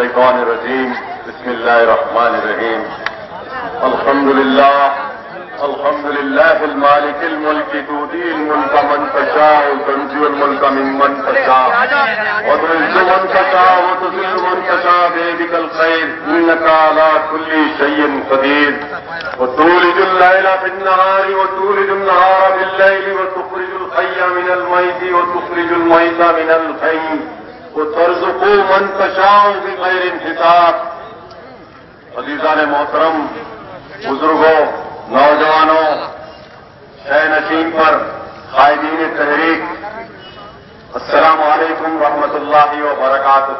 الشيطان الرجيم بسم الله الرحمن الرحيم الحمد لله المالك الملك تؤتي الملك من تشاء وتنزع الملك ممن تشاء وتعز من تشاء وتذل من تشاء بيدك الخير انك على كل شيء قدير وتولج الليل في النهار وتولج النهار في الليل وتخرج الحي من الميت وتخرج الميت من الحي وترزق من تشاء بغير حساب. عزیزان محترم، بزرگوں، نوجوانوں، شہ نشین پر قائدین تحریک، السلام علیکم ورحمۃ اللہ وبرکاتہ.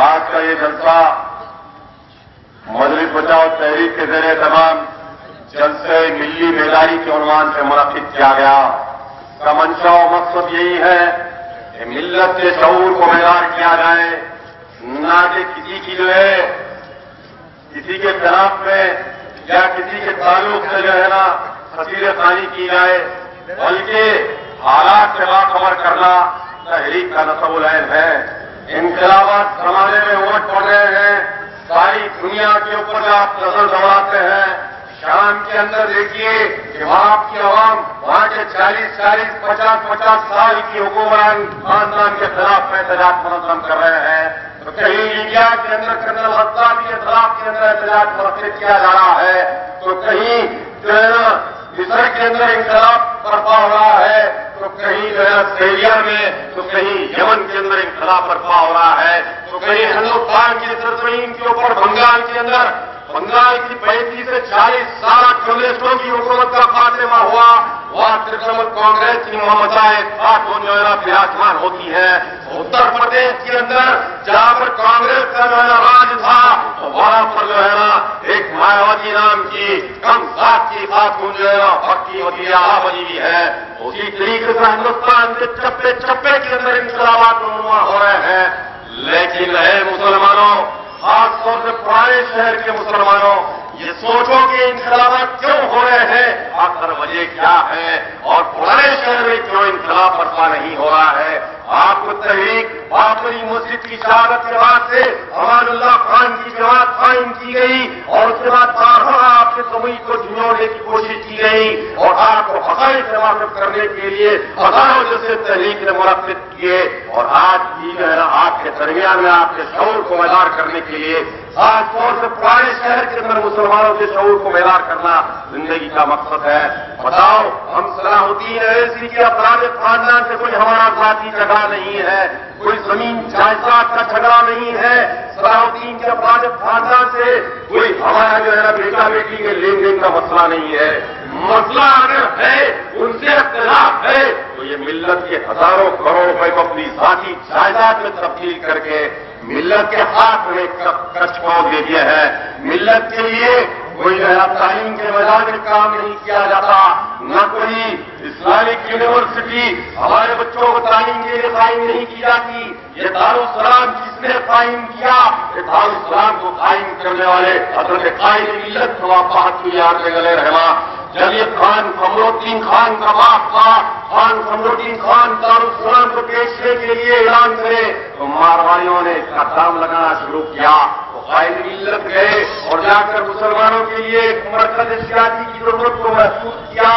آج کا یہ جلسہ مجلس بچاؤ تحریک کے زیر اہتمام جلسے ملی بیداری کے عنوان سے منعقد کیا گیا. اس کا منشا و مقصد یہی ہے کہ ملت کے شعور کو بیدار کیا جائے، نہ کہ کسی کی کسی کے خلاف میں یا کسی کے تعلق سے حسیر خانی کی جائے، بلکہ حالات سے باخبر کرنا تحریک کا نصب العین ہے. انقلابات زمانے میں ووٹ پڑ رہے ہیں، ساری دنیا کے اوپر آپ نظر دوڑاتے ہیں. شام کے اندر دیکھیے کہ وہاں کی عوام وہاں کے 40-50 سال کی حکمران خاندان کے خلاف احتجاج منظم کر رہے ہیں. تو کہیں انڈیا کے اندر کرنل غدافی کے خلاف کے اندر احتجاج منعقد کیا جا رہا ہے، تو کہیں جو ہے نا مصر کے اندر انقلاب برپا ہو رہا ہے، تو کہیں جو ہے سیریا میں، تو کہیں یمن کے اندر انقلاب برپا ہو رہا ہے، تو کہیں ہندوستان کی سرزمین کے اوپر بنگال کے اندر بنگال کی 35 سے 40 سال کمیونسٹوں کی حکومت کا خاتمہ ہوا. وہاں ترنمول کانگریس کی محمدائے جو ہے براجمان ہوتی ہے. اتر پردیش کے اندر جہاں پر کانگریس کا جو ہے راج تھا، وہاں پر جو ہے نا ایک مایاوتی نام کی کم ذات کی خاتون جو ہے نا پکی وزیر اعلیٰ بنی ہوئی ہے. اسی طریقے سے ہندوستان کے چپے چپے کے اندر انقلابات رونما ہو رہے ہیں. لیکن اے مسلمانوں، خاص طور سے پرانے شہر کے مسلمانوں، یہ سوچو کہ انقلابات کیوں ہو رہے ہیں، آخر وجہ کیا ہے، اور پرانے شہر میں کیوں انقلاب برپا نہیں ہو رہا ہے. آپ کو تحریک باقری مسجد کی شہادت کے بعد سے امان اللہ خان کی جماعت قائم کی گئی، اور اس کے بعد آپ کے سموئی کو جھنجھوڑنے کی کوشش کی گئی، اور آپ کو حقائق سے واقف کرنے کے لیے ہزاروں جیسے تحریک نے منعقد کیے. اور آج بھی جو ہے نا آپ کے درمیان میں آپ کے شعور کو بیدار کرنے کے لیے، خاص طور سے پرانے شہر کے اندر مسلمانوں کے شعور کو بیدار کرنا زندگی کا مقصد ہے. بتاؤ، ہم صلاح الدین اویسی کے افراد خاندان سے کوئی ہمارا ذاتی جھگڑا نہیں ہے، کوئی زمین جائیداد کا جھگڑا نہیں ہے. صلاح الدین کے افراد خاندان سے کوئی ہمارا جو ہے نا بیٹا بیٹی کے لین دین کا مسئلہ نہیں ہے. مسئلہ اگر ہے، ان سے اختلاف ہے، تو یہ ملت کے ہزاروں کروڑ روپے کو اپنی ذاتی جائیداد میں تبدیل کر کے ملت کے ہاتھ میں کچھ کھو دے دیا ہے. ملت کے لیے کوئی تعلیم کے میدان میں کام نہیں کیا جاتا، نہ کوئی اسلامک یونیورسٹی ہمارے بچوں کو تعلیم کے لیے قائم نہیں کی جاتی. یہ دارالسلام جس نے قائم کیا، یہ دارالسلام کو قائم کرنے والے حضرت قائد ملت گلے رہنا جلیب خان قمر الدین خان کا باپ تھا. خان قمر الدین خان دارالسلام کو بیچنے کے لیے اعلان کرے تو مارواڑیوں نے اس کا دام لگانا شروع کیا. وہ قائد ملت گئے اور جا کر مسلمانوں کے لیے ایک مرکز سیاسی کی ضرورت کو محسوس کیا.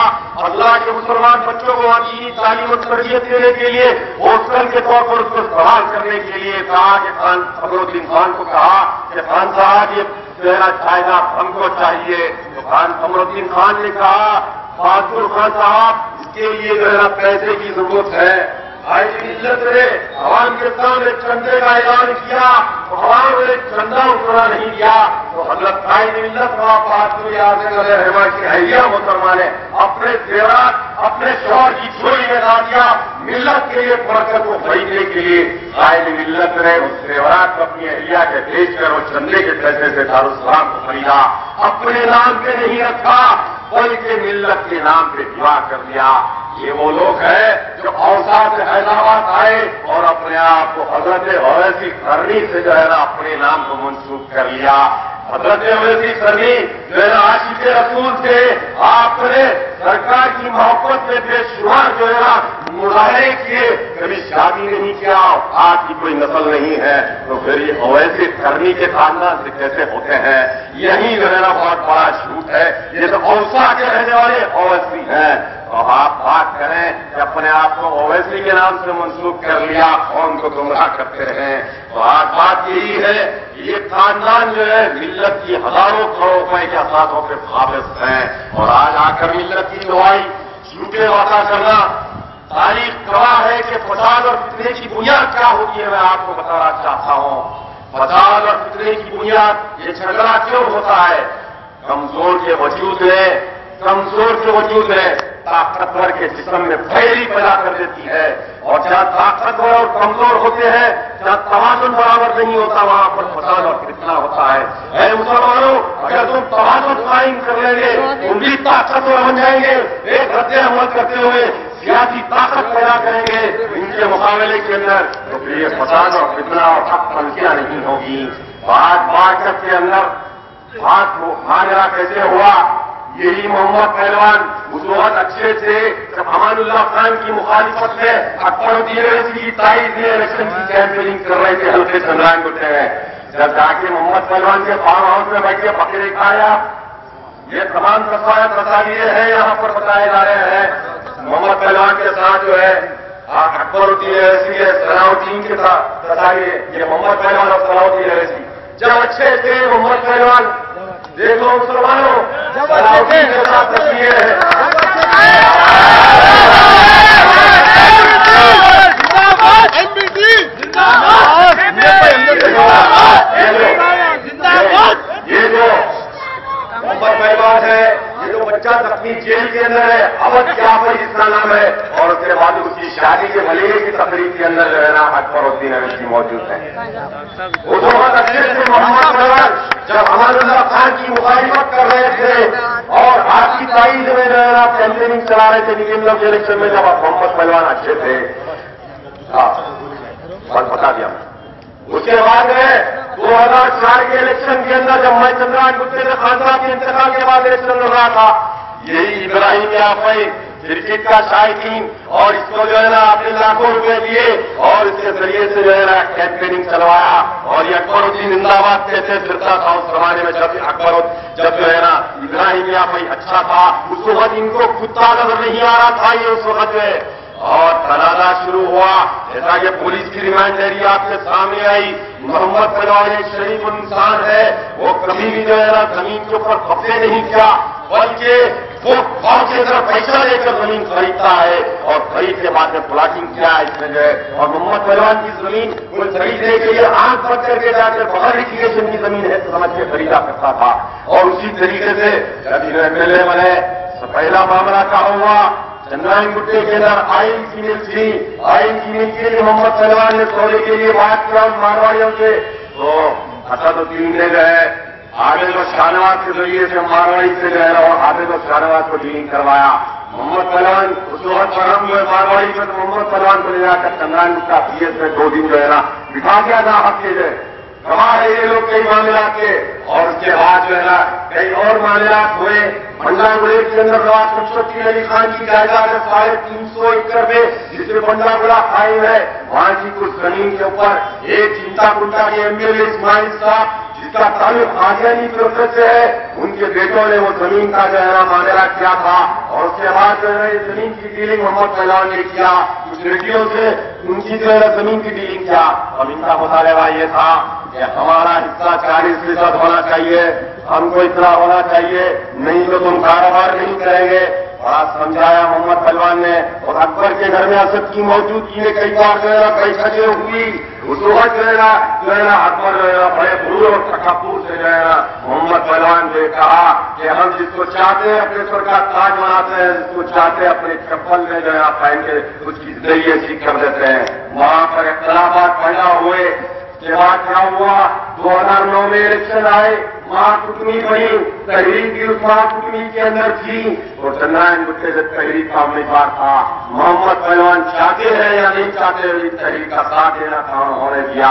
اللہ کے مسلمان بچوں کو دینی تعلیم و تربیت دینے کے لیے ہاسٹل کے طور پر اس کو استعمال کرنے کے لیے کہا کہ خان قمر الدین خان کو کہا کہ خان صاحب یہ جائیداد ہم کو چاہیے. تو خان قمر الدین خان نے کہا فاضل خان صاحب اس کے لیے جو ہے پیسے کی ضرورت ہے. قائد ملت نے عوام کے سامنے چندے کا اعلان کیا تو عوام نے چندہ اٹھانا نہیں دیا. تو حضرت قائد ملت رحمٰ کی اہلیہ محترمہ نے اپنے زیورات اپنے شوہر کی چوری میں لا دیا. ملت کے لیے مرکز کو خریدنے کے لیے قائد ملت نے اس زیورات کو اپنی اہلیہ کے بیچ کر وہ چندے کے پیسے سے دارالسلام کو خریدا. اپنے نام پہ نہیں رکھا بلکہ ملت کے نام پہ دیوا کر دیا. یہ وہ لوگ ہیں جو اوساط حیدرآباد آئے اور اپنے آپ کو حضرت اویسی کرنی سے جو ہے نا اپنے نام کو منسوخ کر لیا. حضرت اویسی سر بھی جو ہے نا عاشق رسول تھے، آپ نے سرکار کی محبت میں بے شمار جو ہے نا مظاہرے کیے، کبھی شادی نہیں کیا، آپ کی کوئی نسل نہیں ہے، تو پھر یہ اویسی کرنی کے خاندان سے کیسے ہوتے ہیں؟ یہی جو ہے نا بہت بڑا جھوٹ ہے، یہ تو اوسا کے رہنے والے اویسی ہیں۔ اور آپ بات کریں کہ اپنے آپ کو اویسی کے نام سے منسوخ کر لیا، قوم کو گمراہ کرتے رہے، تو آج بات یہی ہے کہ یہ خاندان جو ہے ملت کی ہزاروں کروڑ روپئے کے اثاثوں پہ قابض ہیں، اور آج آ کر ملت کی دعائی جھوٹے وعدہ کرنا۔ تاریخ گواہ ہے کہ فساد اور فتنے کی بنیاد کیا ہوتی ہے، میں آپ کو بتانا چاہتا ہوں۔ فساد اور فتنے کی بنیاد یہ جھگڑا کیوں ہوتا ہے؟ کمزور کے وجود میں طاقتور کے جسم میں پھیلی پیدا کر دیتی ہے، اور جہاں طاقتور اور کمزور ہوتے ہیں، جہاں توازن برابر نہیں ہوتا، وہاں پر فساد اور فتنہ ہوتا ہے۔ اے مسلمانوں، اگر تم توازن قائم کر لیں گے، تم بھی طاقتور بن جائیں گے، ایک رد عمل کرتے ہوئے سیاسی طاقت پیدا کریں گے ان کے مقابلے کے اندر، تو پھر یہ فساد اور فتنہ اور حق پنکھیاں نہیں ہوگی۔ بات کے اندر بات ماجرا کیسے ہوا؟ یہی محمد پہلوان اس وقت اچھے تھے جب امان اللہ خان کی مخالفت میں اکبر الدین اویسی کی تائید میں الیکشن کی کیمپیننگ کر رہے تھے حلقے چندرائن گٹے میں، جب جا کے محمد پہلوان کے فارم ہاؤس میں بیٹھ کے بکرے کھایا۔ یہ تمام تصاویر ہیں یہاں پر بتائے جا رہے ہیں۔ محمد پہلوان کے ساتھ جو ہے اکبر الدین اویسی ہے، صلاح الدین کے ساتھ تصاویر، یہ محمد پہلوان اور صلاح الدین اویسی جب اچھے تھے محمد پہلوان، دیکھو مسلمانوں صلاح الدین کے ساتھ تصویر ہے۔ یہ جو محمد پہلوان ہے، یہ جو بچہ زخمی جیل کے اندر ہے، اودھ جعفر جس کا نام ہے، اور اس کے بعد اس کی شادی کے ولیمے کی تقریب کے اندر جو ہے نا اکبر الدین اویسی موجود ہیں۔ اس وقت اچھے سے محمد پہلوان جب امان اللہ خان کی مخالفت کر رہے تھے اور آپ کی تائید میں جو ہے نا کیمپیننگ چلا رہے تھے نگم کے الیکشن میں، جب محمد پہلوان اچھے تھے، بتا دیا۔ اس کے بعد میں 2004 کے الیکشن کے اندر جب میں چندرائن گٹے سے خان صاحب کے انتقال کے بعد الیکشن لڑ رہا تھا، یہی ابراہیم یافعی کرکٹ کا شائقین اور اس کو جو ہے نا اپنے لاکھوں روپے دیے اور اس کے ذریعے سے جو ہے نا کیمپیننگ چلوایا، اور یہ اکبر الدین زندہ باد کیسے پھرتا تھا اس زمانے میں، جب جو ہے نا ابراہیم یافعی اچھا تھا، اس وقت ان کو کتا نظر نہیں آ رہا تھا یہ اس وقت جو ہے، اور تنازع شروع ہوا، جیسا کہ پولیس کی ریمانڈ ڈائری آپ کے سامنے آئی۔ محمد پہلوان ایک شریف انسان ہے، وہ کبھی بھی جو ہے نا زمین کے اوپر قبضے نہیں کیا، بلکہ وہ فوج کی طرف پیسہ لے کر زمین خریدتا ہے، اور خرید کے بعد میں پلاٹنگ کیا ہے اس میں جو ہے، اور محمد پہلوان کی زمین وہ خریدنے کے لیے آنکھ بند کر کے جا کر بغیر ریلیگیشن کی زمین ہے سمجھ کے خریدا کرتا تھا، اور اسی طریقے سے جب MLA بنے پہلا معاملہ کہا ہوا چندرائن گٹے کے اندر آئین کی مل تھی، آئین کی مل کے لیے محمد پہلوان نے سونے کے لیے بات کیا ان مارواڑیوں سے، تو اسد الدین نے جو ہے عابد و شاہنواز کے ذریعے سے مارواڑی سے جو ہے اور عابد و شاہنواز کو ڈیلنگ کروایا۔ محمد پہلوان اس وقت برہم ہوئے مارواڑی میں، تو محمد پہلوان کو لے جا کر چندرائن گٹا PS میں 2 دن جو ہے نا بٹھا دیا تھا حق کے جو گواہ ہے یہ لوگ کئی معاملات کے، اور اس کے بعد جو ہے نا کئی اور معاملات ہوئے۔ بنڈا گڑے کے اندر نواز شمس علی خان کی جائیداد ہے 350 ایکڑ میں، جس میں بنڈا گڑا قائم ہے، وہاں کی کچھ زمین کے اوپر ایک چنتا کنٹا کے MLA اسماعیل صاحب جس کا تعلق قادیانی فرقے سے ہے، ان کے بیٹوں نے وہ زمین کا جو ہے نا معاملہ کیا تھا، اور اس کے بعد جو ہے یہ زمین کی ڈیلنگ محمد پہلوان نے کیا، کچھ ریڈیو سے ان کی جو ہے زمین کی ڈیلنگ کیا، اور ان کا مطالبہ یہ تھا کہ ہمارا حصہ 40% ہونا چاہیے، ہم کو اتنا ہونا چاہیے، نہیں تو تم کاروبار نہیں کریں گے۔ بڑا سمجھایا محمد پہلوان نے، اور اکبر کے گھر میں اسد کی موجودگی میں کئی بار جو ہے نا بیٹھکیں ہوئی، اس وقت جو ہے نا اکبر جو ہے نا بڑے غرور اور تکبر سے جو ہے نا محمد پہلوان نے کہا کہ ہم جس کو چاہتے ہیں اپنے سر کا تاج بناتے ہیں، جس کو چاہتے ہیں اپنے چپل میں جو ہے نا پہن کے اس کی ذریعے سیکھ کر دیتے ہیں۔ وہاں پر اختلافات پیدا ہوئے، کے بعد کیا ہوا 2009 میں الیکشن آئے، وہاں کتنی بڑی تحریک کی اس وہاں کتنی کے اندر تھی، اور چندرائن گٹے سے تحریک کا امیدوار تھا۔ محمد پہلوان چاہتے ہیں یا نہیں چاہتے اس تحریک کا ساتھ دینا تھا، انہوں نے دیا۔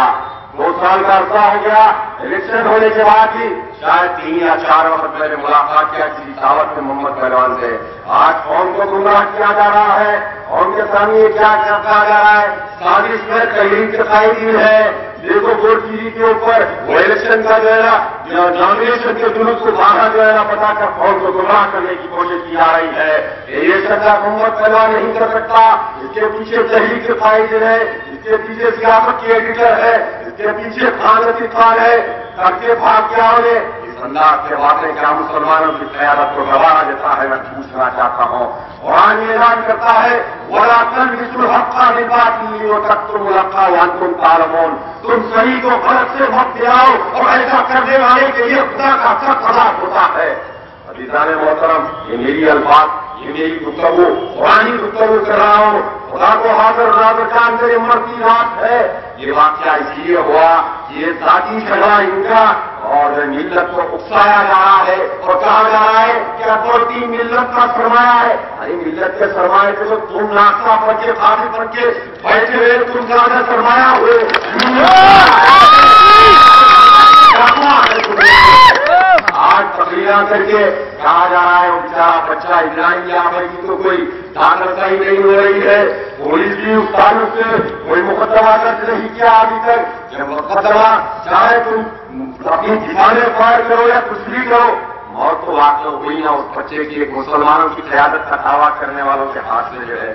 2 سال کا عرصہ ہو گیا، الیکشن ہونے کے بعد ہی شاید 3 یا 4 وقت میں نے ملاقات کیا کسی دعوت میں محمد پہلوان سے۔ آج قوم کو گمراہ کیا جا رہا ہے، قوم کے سامنے کیا کہا جا رہا ہے، سازش میں تحریک کے قائدین ہے۔ دیکھو ووٹ گیری کے اوپر وہ الیکشن کا جو ہے نا نامینیشن کے جلوس کو باہر جو ہے نا بتا کر قوم کو گمراہ کرنے کی کوشش کی جا رہی ہے۔ یہ سزا محمد پہلوان نہیں کر سکتا، اس کے پیچھے تحریک کے قائدین ہے، اس کے پیچھے سیاست کے ایڈیٹر ہے، اس کے پیچھے خان خان ہے، کر کے بھاگ گیا انہیں۔ اس انداز کے واقعے کیا مسلمانوں کی قیادت کو گوارا دیتا ہے؟ میں پوچھنا چاہتا ہوں۔ قرآن یہ اعلان کرتا ہے وَلَا تَلْبِسُوا الْحَقَّ بِالْبَاطِلِ وَتَكْتُمُوا الْحَقَّ وَأَنْتُمْ تَعْلَمُونَ۔ تم صحیح کو غلط سے مت ملاؤ، اور ایسا کرنے والے کے لیے خدا کا سخت عذاب ہوتا ہے۔ عزیزان محترم، یہ میری الفاظ، یہ میری گفتگو، قرآنی گفتگو کر رہا ہوں۔ خدا کو حاضر ناظر جان میرے عمر کی رات ہے۔ یہ واقعہ اس لیے ہوا کہ یہ ذاتی جھگڑا ان کا اور ملت کو اکسایا جا رہا ہے اور کہا جا رہا ہے کہ اتھارٹی ملت کا سرمایہ ہے۔ ارے ملت کے سرمایہ سے تو تم ناشتہ پڑ کے کھاتے پڑ کے بیٹھے ہوئے تم زیادہ سرمایہ ہوئے۔ آج تقریریں کر کے کہا جا رہا ہے وہ بیچارہ بچہ ابراہیم یعقوب کی تو کوئی داخل صحیح نہیں ہو رہی ہے، پولیس بھی اس تعلق سے کوئی مقدمہ درج نہیں کیا ابھی تک۔ یہ مقدمہ چاہے تم اپنی دفاع میں فائر کرو یا کچھ بھی کرو، موت تو واقع ہوئی نہ اس بچے کی، ایک مسلمانوں کی قیادت کا دعویٰ کرنے والوں کے ہاتھ میں جو ہے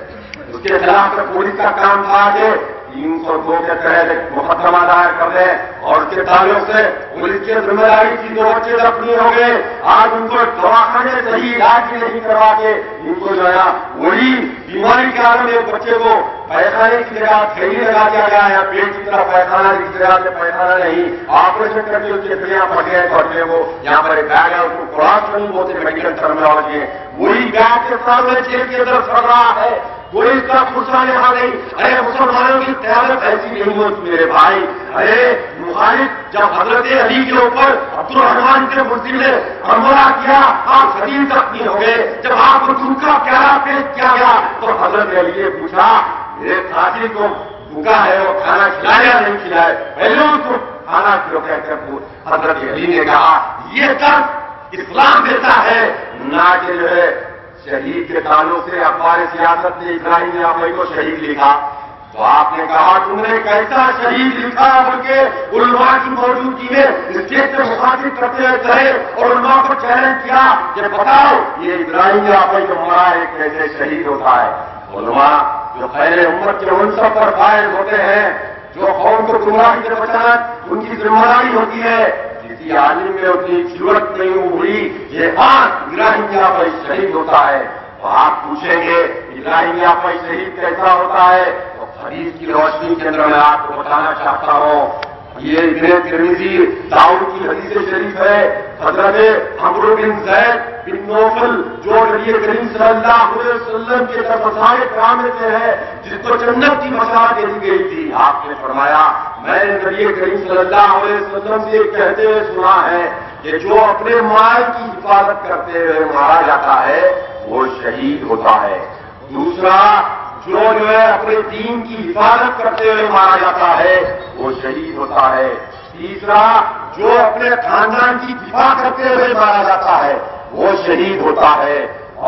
اس کے خلاف پولیس کا کام تھا کہ 302 کے تحت مقدمہ دائر کر دیں اور اس کے تعلق سے پولیس کی ذمہ داری تھی، 2 بچے زخمی ہو گئے، آج ان کو دواخانے صحیح علاج بھی نہیں کروا کے ان کو جو ہے وہی بیماری کے عالم ایک بچے کو پیخانے کی جگہ تھیلی لگا دیا گیا ہے، پیٹ کی طرف پیخانہ کی جگہ سے پیخانہ نہیں، آپریشن کر کے اس کے پلیاں پھٹ گئے بچے کو، یہاں پر ایک بیگ ہے اس کو کراس نہیں بولتے میڈیکل ٹرمینالوجی ہے، وہی بیگ کے سامنے جیل کے اندر پڑ رہا ہے، کوئی اس کا فرصہ یہاں نہیں۔ ارے مسلمانوں کی قیادت ایسی نہیں ہوتی میرے بھائی۔ ارے مخالف جب حضرت علی کے اوپر عبد الرحمان کے مسلم نے حملہ کیا، آپ شدید زخمی ہو گئے، جب آپ کو چونکا پیارا پیش کیا گیا تو حضرت علی نے پوچھا میرے ساتھی کو بھوکا ہے وہ کھانا کھلائے یا نہیں کھلائے؟ پہلے اس کو کھانا کیوں کہتے ہیں؟ حضرت علی نے کہا یہ درد اسلام دیتا ہے، نہ کہ جو ہے شہید کے تعلق سے اخبار سیاست نے ابراہیم یعقوب کو شہید لکھا تو آپ نے کہا تم نے کیسا شہید لکھا، بلکہ علماء کی موجودگی میں اسٹیج سے مخاطب کرتے رہے اور علماء کو چیلنج کیا کہ بتاؤ یہ ابراہیم یعقوب جو مرا ہے کیسے شہید ہوتا ہے۔ علماء جو خیر امت کے منصب پر فائز ہوتے ہیں، جو قوم کو گمراہی سے بچانا ان کی ذمہ داری ہوتی ہے، کسی عالم میں اتنی ضرورت نہیں ہوئی یہ ابراہیم یعقوب شہید ہوتا ہے تو آپ پوچھیں گے ابراہیم یعقوب شہید کیسا ہوتا ہے؟ تو حدیث کی روشنی کے اندر میں آپ کو بتانا چاہتا ہوں، یہ ابن ترمذی داؤد کی حدیث شریف ہے، حضرت عمرو بن زید بن نوفل جو نبی کریم صلی اللہ علیہ وسلم کے سرسائے کرام میں سے ہے، جس کو جنت کی بشارت دے دی گئی تھی، آپ نے فرمایا میں نے نبی کریم صلی اللہ علیہ وسلم سے کہتے ہوئے سنا ہے کہ جو اپنے مال کی حفاظت کرتے ہوئے مارا جاتا ہے وہ شہید ہوتا ہے۔ دوسرا جو ہے اپنے دین کی حفاظت کرتے ہوئے مارا جاتا ہے وہ شہید ہوتا ہے۔ تیسرا جو اپنے خاندان کی دفاع کرتے ہوئے مارا جاتا ہے وہ شہید ہوتا ہے۔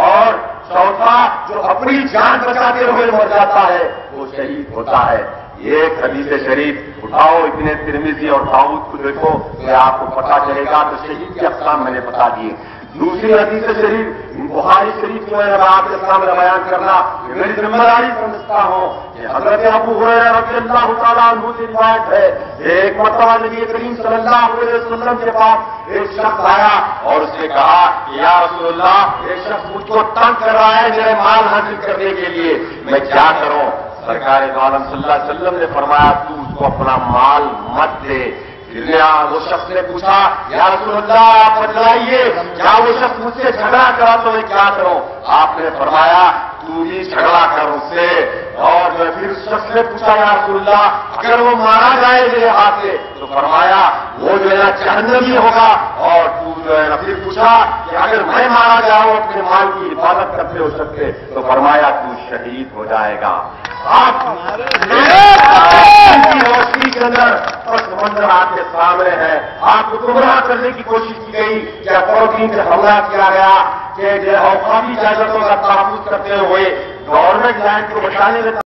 اور چوتھا جو اپنی جان بچاتے ہوئے مر جاتا ہے وہ شہید ہوتا ہے۔ ایک حدیث شریف اٹھاؤ ابن ترمذی اور داؤد کو دیکھو کہ آپ کو پتا چلے گا، تو شہید کے اقسام میں نے بتا دیے۔ دوسری حدیث شریف بخاری شریف جو ہے آپ کے سامنے بیان کرنا میری ذمہ داری سمجھتا ہوں کہ حضرت ابو ہریرہ رضی اللہ تعالیٰ عنہ سے روایت ہے، ایک مرتبہ نبی کریم صلی اللہ علیہ وسلم کے پاس ایک شخص آیا اور اس نے کہا یا رسول اللہ ایک شخص مجھ کو تنگ کر رہا ہے میرے مال حاصل کرنے کے لیے، میں کیا کروں؟ سرکار دو عالم صلی اللہ علیہ وسلم نے فرمایا تو اس کو اپنا مال مت دے۔ وہ شخص نے پوچھا یا رسول اللہ آپ بتلائیے کیا وہ شخص مجھ سے جھگڑا کرا تو میں کیا کروں؟ آپ نے فرمایا تو بھی جھگڑا کر اس سے۔ اور پھر اس شخص نے پوچھا یا رسول اللہ اگر وہ مارا جائے میرے ہاتھ سے تو فرمایا وہ جو ہے جہنمی ہوگا۔ اور تو جو ہے پھر پوچھا کہ اگر میں مارا جاؤں اپنے مال کی حفاظت کرتے ہو سکتے تو فرمایا تو شہید ہو جائے گا۔ آپ کی روشنی کے اندر پس منظر آپ کے سامنے ہے. آپ کو گمراہ کرنے کی کوشش کی گئی کہ افروزین سے حملہ کیا گیا کہ اوقافی اجازتوں کا تحفظ کرتے ہوئے گورنمنٹ لینڈ کو بچانے میں